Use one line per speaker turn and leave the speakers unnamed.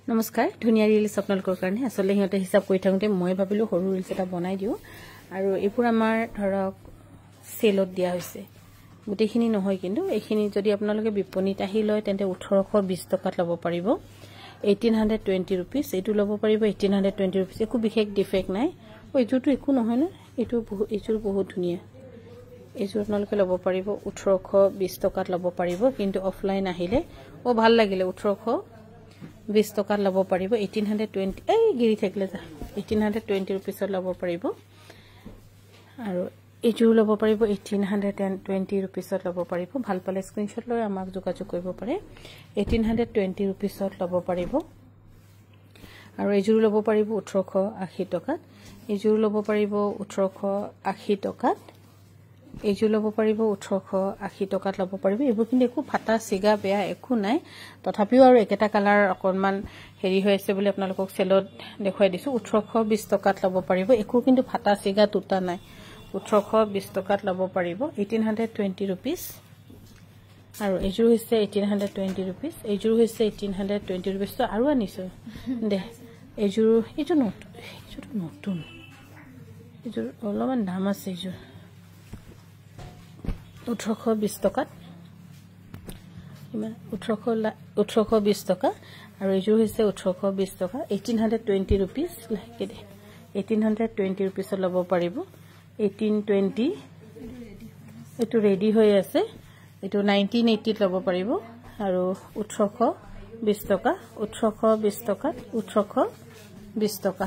নমস্কাৰ ধুনিয়া ৰিলছ আপোনালোকৰ কাৰণে আসলে হিতে হিসাব কৰি থাকোতে মই ভাবিলো সৰু ৰিলছ এটা বনাই দিও আৰু এপুৰ আমাৰ ধৰক সেলত দিয়া হৈছে গুটেখিনি নহয় কিন্তু এইখিনি যদি আপোনালোকে বিপণিত আহি লয় তেন্তে 1820 টকাত লব পাৰিব 1820 रुपीस এটু লব পাৰিব 1820 रुपीस একো বিশেষ ডিফেক্ট নাই এইজুটো একো নহয় না এইজুৰ বহুত ধুনিয়া এইজুৰ আপোনালোকে লব পাৰিব 1820 টকাত লব পাৰিব কিন্তু অফলাইন আহিলে ও ভাল লাগিলে 1820 টকাত লব পাৰিব 1820 এই গিৰি থাকিলে যা 1820 रुपीस লব পাৰিব আৰু এইজুৰ লব পাৰিব 1820 रुपीस লব পাৰিব ভাল পালে স্ক্ৰিনশ্বট লৈ আমাক যোগাযোগ কৰিব পাৰে 1820 रुपीस লব পাৰিব আৰু এইজুৰ লব পাৰিব 1880 টকাত এইজুৰ লব পাৰিব 1880 টকাত এইজুৰ লব পাৰিব 1880 টকাত লব পাৰিব এবোৰ কিন্তু একো ফাটা সিগা বেয়া একো নাই তথাপিও আৰু একেটা কালাৰ অকনমান হেৰি হৈ আছে বুলি আপোনালোকক সেলত দেখুৱাই দিছো 1820 টকাত লব পাৰিব একো কিন্তু ফাটা সিগা তুতা নাই 1820 টকাত লব পাৰিব 1820 रुपीस আৰু এইজুৰ হৈছে 1820 रुपीस এইজুৰ হৈছে 1820 रुपीस তো আৰু আনিছো দে এইজুৰ এইটো নতুন এইজুৰ অলপমান দাম আছে এইজুৰ 1820 টকাত 1820 টকা আৰু এইজুৰ হৈছে 1820 টকা 1820 रुपीस লাগে দে 1820 रुपीस লব পাৰিব 1820 এটো ৰেডি হৈ আছে এটো 1980 লব পাৰিব আৰু 1820 টকা 1820 টকা 1820 টকা